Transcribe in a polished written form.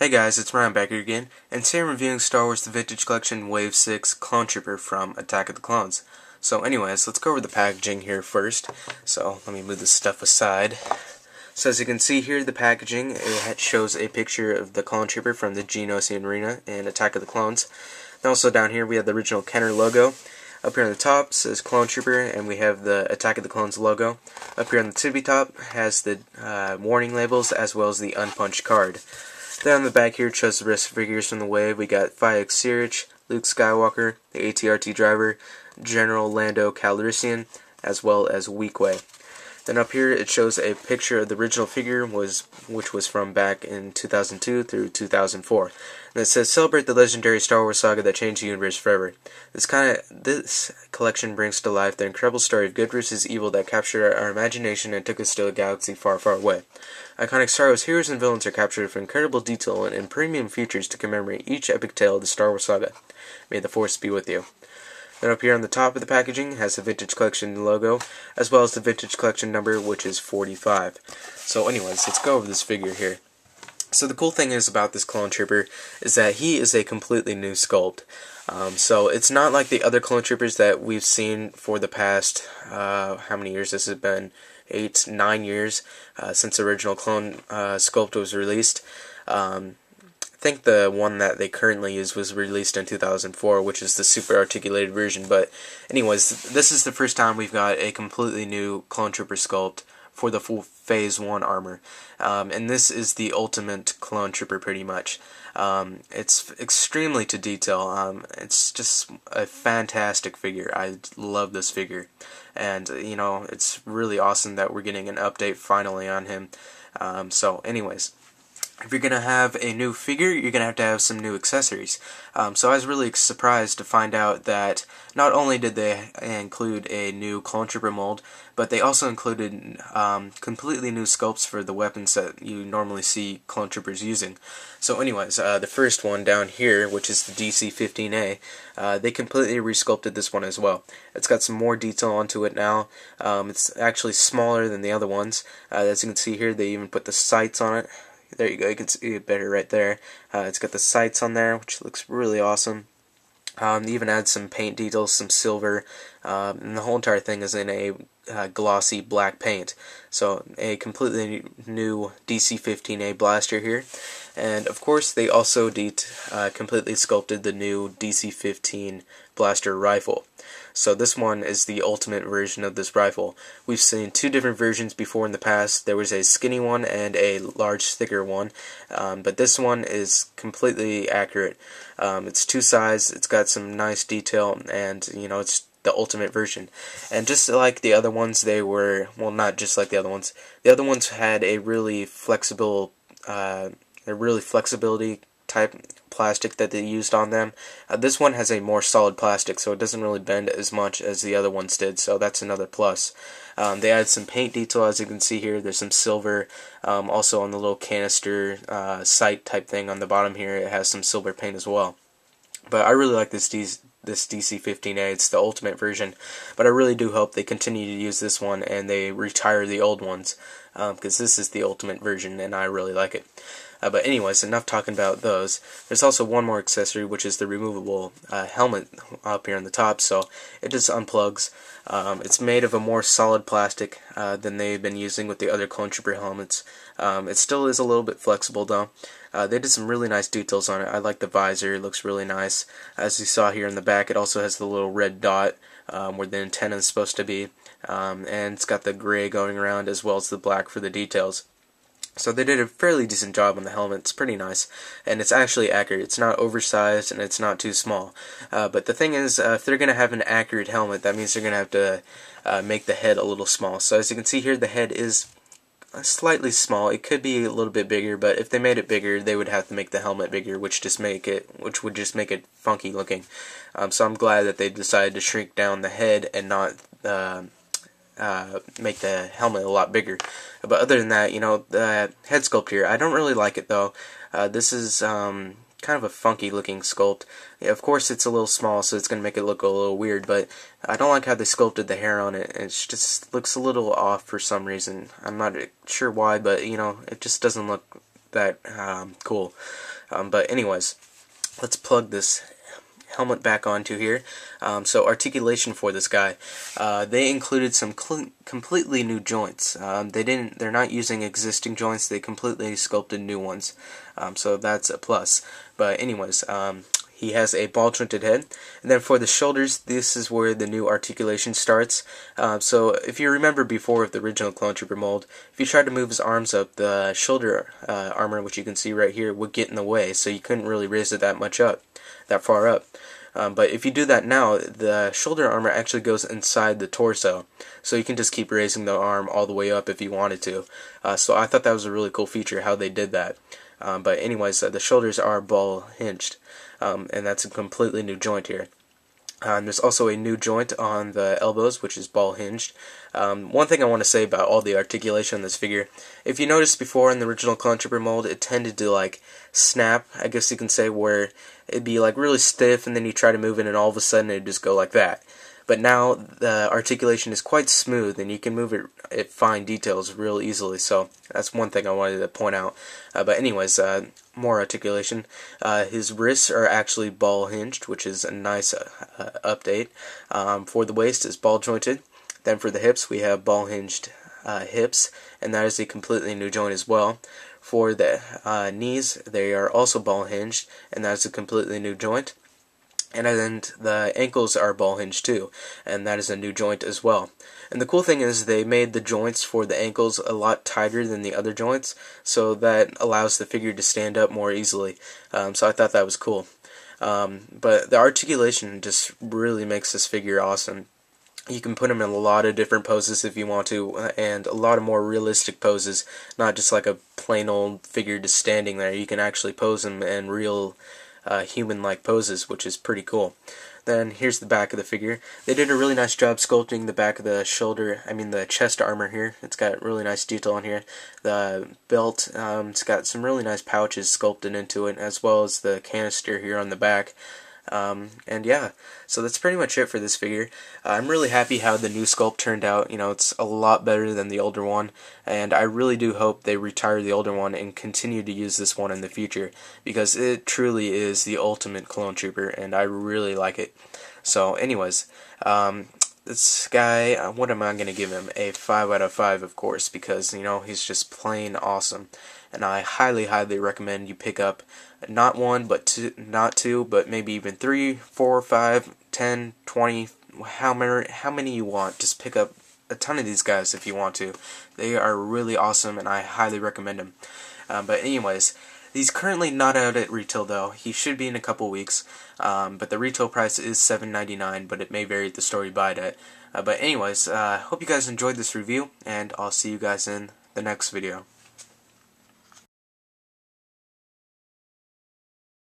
Hey guys, it's Ryan back here again, and today I'm reviewing Star Wars The Vintage Collection Wave 6 Clone Trooper from Attack of the Clones. So anyways, let's go over the packaging here first. So let me move this stuff aside. So as you can see here, the packaging, it shows a picture of the Clone Trooper from the Geonosian Arena in Attack of the Clones. And also down here we have the original Kenner logo. Up here on the top says Clone Trooper, and we have the Attack of the Clones logo. Up here on the tippy top has the warning labels as well as the unpunched card. Then on the back here it shows the rest of the figures from the wave. We got Fyek Sirich, Luke Skywalker, the AT-RT driver, General Lando Calrissian, as well as Weequay. Then up here it shows a picture of the original figure, which was from back in 2002 through 2004. And it says, "Celebrate the legendary Star Wars saga that changed the universe forever." This collection brings to life the incredible story of good versus evil that captured our imagination and took us to a galaxy far, far away. Iconic Star Wars heroes and villains are captured with incredible detail and premium features to commemorate each epic tale of the Star Wars saga. May the Force be with you. Then up here on the top of the packaging has the Vintage Collection logo, as well as the Vintage Collection number, which is 45. So anyways, let's go over this figure here. So the cool thing is about this Clone Trooper is that he is a completely new sculpt. So it's not like the other Clone Troopers that we've seen for the past, how many years this has been? 8, 9 years since the original Clone sculpt was released. I think the one that they currently use was released in 2004, which is the super articulated version. But anyways, this is the first time we've got a completely new Clone Trooper sculpt for the full Phase 1 armor. And this is the ultimate Clone Trooper pretty much. It's extremely to detail. It's just a fantastic figure. I love this figure. And, you know, it's really awesome that we're getting an update finally on him. So anyways, if you're going to have a new figure, you're going to have some new accessories. So I was really surprised to find out that not only did they include a new Clone Trooper mold, but they also included completely new sculpts for the weapons that you normally see Clone Troopers using. So anyways, the first one down here, which is the DC-15A, they completely resculpted this one as well. It's got some more detail onto it now. It's actually smaller than the other ones. As you can see here, they even put the sights on it. There you go, you can see it better right there. It's got the sights on there, which looks really awesome. They even add some paint details, some silver, and the whole entire thing is in a glossy black paint. So a completely new DC-15A blaster here. And of course they also completely sculpted the new DC-15 blaster rifle. So this one is the ultimate version of this rifle. We've seen two different versions before in the past. There was a skinny one and a large, thicker one. But this one is completely accurate. It's two sides, it's got some nice detail, and you know, it's the ultimate version. And just like the other ones, they were, well, not just like the other ones. The other ones had a really flexibility type plastic that they used on them. This one has a more solid plastic, so it doesn't really bend as much as the other ones did, so that's another plus. They added some paint detail, as you can see here. There's some silver, also on the little canister sight type thing on the bottom here. It has some silver paint as well. But I really like this DC-15A. It's the ultimate version, but I really do hope they continue to use this one and they retire the old ones, because this is the ultimate version and I really like it. But anyways, enough talking about those. There's also one more accessory, which is the removable helmet up here on the top, so it just unplugs. It's made of a more solid plastic than they've been using with the other Clone Trooper helmets. It still is a little bit flexible though. They did some really nice details on it. I like the visor, it looks really nice. As you saw here in the back, it also has the little red dot where the antenna is supposed to be. And it's got the gray going around as well as the black for the details. So they did a fairly decent job on the helmet. It's pretty nice, and it's actually accurate. It's not oversized, and it's not too small. But the thing is, if they're going to have an accurate helmet, that means they're going to have to make the head a little small. So as you can see here, the head is slightly small. It could be a little bit bigger, but if they made it bigger, they would have to make the helmet bigger, which would just make it funky looking. So I'm glad that they decided to shrink down the head and not make the helmet a lot bigger. But other than that, you know, the head sculpt here, I don't really like it though. This is kind of a funky looking sculpt. Yeah, of course it's a little small, so it's going to make it look a little weird, but I don't like how they sculpted the hair on it. It just looks a little off for some reason. I'm not sure why, but you know, it just doesn't look that cool. But anyways, let's plug this helmet back onto here. So articulation for this guy, they included some completely new joints. They're not using existing joints. They completely sculpted new ones. So that's a plus. But anyways, he has a ball jointed head, and then for the shoulders, this is where the new articulation starts. So if you remember before with the original Clone Trooper mold, if you tried to move his arms up, the shoulder armor, which you can see right here, would get in the way, so you couldn't really raise it that far up. But if you do that now, the shoulder armor actually goes inside the torso, so you can just keep raising the arm all the way up if you wanted to. So I thought that was a really cool feature, how they did that. But anyways, the shoulders are ball hinged, and that's a completely new joint here. There's also a new joint on the elbows, which is ball hinged. One thing I want to say about all the articulation on this figure, if you noticed before in the original Clone Trooper mold, it tended to like snap, I guess you can say, where it'd be like really stiff and then you try to move it and all of a sudden it'd just go like that. But now the articulation is quite smooth and you can move it at fine details real easily, so that's one thing I wanted to point out. But anyways, more articulation. His wrists are actually ball hinged, which is a nice update. For the waist is ball jointed. Then for the hips we have ball hinged hips, and that is a completely new joint as well. For the knees, they are also ball hinged, and that is a completely new joint. And then the ankles are ball hinged too, and that is a new joint as well. And the cool thing is they made the joints for the ankles a lot tighter than the other joints, so that allows the figure to stand up more easily. So I thought that was cool. But the articulation just really makes this figure awesome. You can put him in a lot of different poses if you want to, and a lot of more realistic poses, not just like a plain old figure just standing there. You can actually pose him in real human-like poses, which is pretty cool. Then here's the back of the figure. They did a really nice job sculpting the back of the the chest armor here. It's got really nice detail on here. The belt, it's got some really nice pouches sculpted into it, as well as the canister here on the back. And yeah, so that's pretty much it for this figure. I'm really happy how the new sculpt turned out. You know, it's a lot better than the older one, and I really do hope they retire the older one and continue to use this one in the future, because it truly is the ultimate Clone Trooper, and I really like it. So anyways, this guy, what am I going to give him? A 5 out of 5, of course, because, you know, he's just plain awesome. And I highly, highly recommend you pick up not one, but two, but maybe even 3, 4, 5, 10, 20, how many you want. Just pick up a ton of these guys if you want to. They are really awesome, and I highly recommend them. But anyways, he's currently not out at retail though. He should be in a couple weeks. But the retail price is $7.99, but it may vary at the store you buy it at. But anyways, hope you guys enjoyed this review, and I'll see you guys in the next video.